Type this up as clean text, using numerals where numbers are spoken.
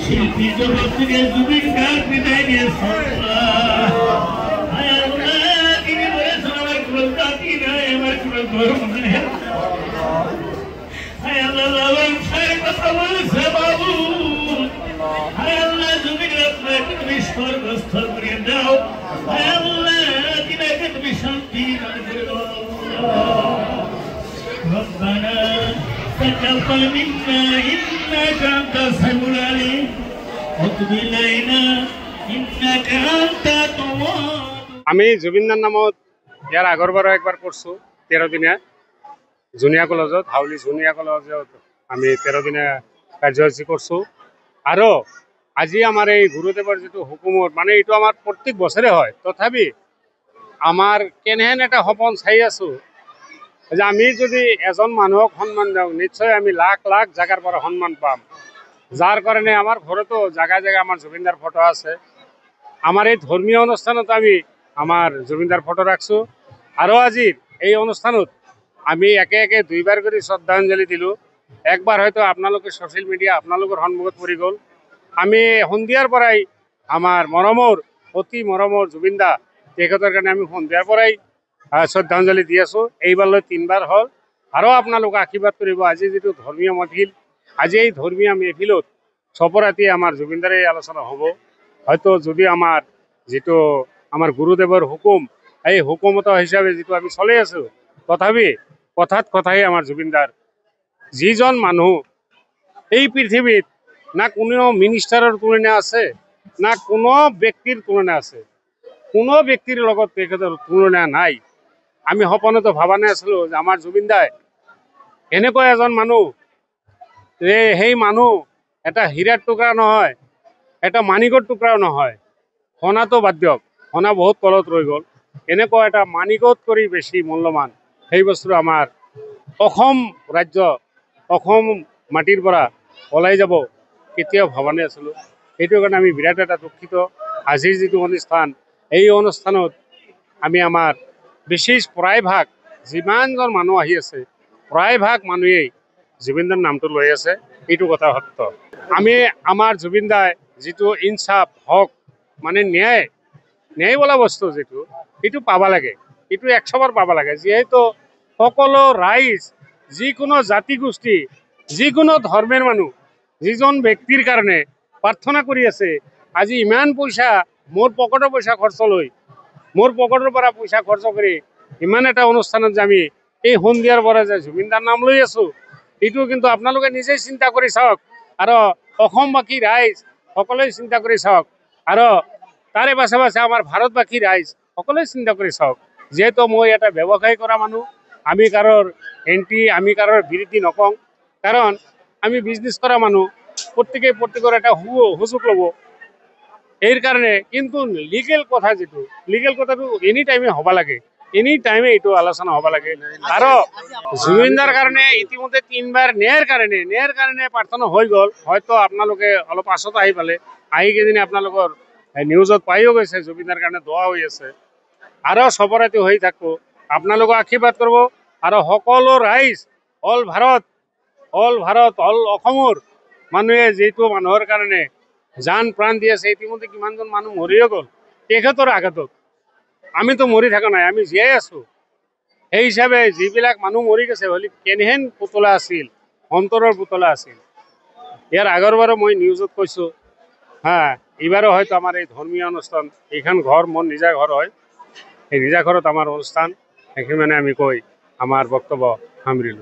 শিল্পী জগৎ থেকে জুবিন গার্গ বিদায় নিয়েছে। তিনি বলেছেন আমার কোনো জাতি নাই, আমার কোনো ধর্ম নেই। কথা বলেছে বাবু, আল্লাহ জুবিন আপনাকে তুমি স্বর্গস্থ করে দাও, আল্লাহ তিনাকে তুমি শান্তি দান করে দাও। ربنا تقبل منا إنك أنت السميع العليم وتب علينا إنك أنت التواب। আমি জুবিনদার নামত ইয়ার আগৰবাৰো একবাৰ করছো 13 দিনীয়া জুনিয়া কলেজত, হাউলি জুনিয়া কলেজত আমি 13 দিনীয়া কাৰ্যসূচী কৰছো। আৰু আজি আমাৰ এই গুৰুদেৱৰ যিটো হুকুমত, মানে এইটো আমাৰ প্ৰত্যেক বছৰে হয়, তথাপি আমাৰ কেনেহেন এটা সপোন চাই আছো যে আমি যদি এজন মানুহক সন্মান দিওঁ, নিশ্চয় আমি লাখ লাখ জাগাৰ পৰা সন্মান পাম। যাৰ কাৰণে আমাৰ ঘৰতো জাগায় জাগায় আমাৰ জুবিনদাৰ ফটো আছে। আমাৰ এই ধৰ্মীয় অনুষ্ঠানত আমি আমাৰ জুবিনদাৰ ফটো ৰাখছো। আৰু আজিৰ এই অনুষ্ঠানত আমি একে একে দুইবাৰ কৰি শ্ৰদ্ধাঞ্জলি দিলোঁ। একবাৰ হয়তো আপোনালোকে ছ'চিয়েল মিডিয়া আপোনালোকৰ সন্মুখত পৰি গ'ল। আমি সন্ধিয়াৰ পৰাই আমাৰ মৰমৰ অতি মৰমৰ জুবিনদা তেখেতৰ কাৰণে আমি সন্ধিয়াৰ পৰাই শ্ৰদ্ধাঞ্জলি দি আছোঁ। এইবাৰলৈ 3বাৰ হ'ল। আৰু আপোনালোকে আশীৰ্বাদ কৰিব। আজি যিটো ধৰ্মীয় মহফিল, আজি এই ধৰ্মীয় মেহফিলত চপৰাতি আমাৰ জুবিনদাৰে আলোচনা হ'ব। হয়তো যদি আমাৰ যিটো আমাৰ গুৰুদেৱৰ হুকুম, এই হুকুমত হিচাপে যিটো আমি চলি আছোঁ, তথাপি কথাত কথাই আমাৰ জুবিনদাৰ যিজন মানুহ এই পৃথিৱীত না কোনো মিনিষ্টাৰৰ তুলনা আছে, না কোনো ব্যক্তিৰ তুলনা আছে, কোনো ব্যক্তিৰ লগত তেখেতৰ তুলনা নাই। আমি সপোনতো ভাবা নাছিলোঁ যে আমাৰ জুবিনদাই এনেকুৱা এজন মানুহ, যে সেই মানুহ এটা হীৰাৰ টুকুৰা নহয়, এটা মাণিকৰ টুকুৰাও নহয়। সোণাটো বাদ দিয়ক, সোণা বহুত তলত ৰৈ গ'ল। এনেকুৱা এটা মাণিকত কৰি বেছি মূল্যৱান সেই বস্তু আমাৰ অসম ৰাজ্য, অসম মাটিৰ পৰা ওলাই যাব কেতিয়াও ভবা নাছিলোঁ। সেইটো কাৰণে আমি বিৰাট এটা দুখিত। আজিৰ যিটো অনুষ্ঠান, এই অনুষ্ঠানত আমি আমাৰ বিশেষ প্ৰায়ভাগ যিমানজন মানুহ আহি আছে, প্ৰায়ভাগ মানুহেই জুবিনদাৰ নামটো লৈ আছে। এইটো কথা সত্য। আমি আমাৰ জুবিনদাই যিটো ইনচাফ হক, মানে ন্যায় বোলা বস্তু যিটো, সেইটো পাব লাগে। এইটো 100বাৰ পাব লাগে। যিহেতু সকলো ৰাইজ, যিকোনো জাতি গোষ্ঠী, যিকোনো ধৰ্মেৰ মানুহ যিজন ব্যক্তিৰ কাৰণে প্ৰাৰ্থনা কৰি আছে, আজি ইমান পইচা মোৰ পকেটৰ পইচা খৰচ লৈ, মোৰ পকেটৰ পৰা পইচা খৰচ কৰি ইমান এটা অনুষ্ঠানত যে আমি এই সন্ধিয়াৰ পৰা যে জুবিনদাৰ নাম লৈ আছোঁ, এইটো কিন্তু আপোনালোকে নিজেই চিন্তা কৰি চাওক। আৰু অসমবাসী ৰাইজ সকলোৱে চিন্তা কৰি চাওক। আৰু তাৰে পাছে পাছে আমাৰ ভাৰতবাসী ৰাইজ সকলোৱে চিন্তা কৰি চাওক। যিহেতু মই এটা ব্যৱসায় কৰা মানুহ, আমি কাৰোৰ এণ্টি, আমি কাৰোৰ বিৰোধী নকওঁ। কাৰণ আমি বিজনেছ কৰা মানুহ, প্ৰত্যেকৰ এটা সুযোগ ল'ব। এই কাৰণে কিন্তু লিগেল কথা, যিটো লিগেল কথাটো এনি টাইমে হ'ব লাগে, এনি টাইমে এইটো আলোচনা হ'ব লাগে। আৰু জুবিনদাৰ কাৰণে ইতিমধ্যে 3বাৰ ন্যায়ৰ কাৰণে প্ৰাৰ্থনা হৈ গ'ল। হয়তো আপোনালোকে অলপ পাছত আহি পালে, আহি কেইদিনে আপোনালোকৰ নিউজত পাইও গৈছে জুবিনদাৰ কাৰণে দোৱা হৈ আছে। আৰু চপৰাতি হৈ থাকো, আপোনালোকে আশীৰ্বাদ কৰিব। আৰু সকলো ৰাইজ, অল ভাৰত, অল অসমৰ মানুহে যিটো মানুহৰ কাৰণে জান প্ৰাণ দি আছে, ইতিমধ্যে কিমানজন মানুহ মৰিও গ'ল তেখেতৰ আঘাতত। আমিতো মৰি থকা নাই, আমি জীয়াই আছোঁ। সেই হিচাপে যিবিলাক মানুহ মৰি গৈছে, হ'লে কেনেহেন পুতলা আছিল, অন্তৰৰ পুতলা আছিল। ইয়াৰ আগৰবাৰো মই নিউজত কৈছোঁ, এইবাৰো হয়তো আমাৰ এই ধৰ্মীয় অনুষ্ঠান, এইখন ঘৰ মোৰ নিজা ঘৰ হয়, এই নিজা ঘৰত আমাৰ অনুষ্ঠান। সেইখিনি মানে আমি কৈ আমাৰ বক্তব্য সামৰিলোঁ।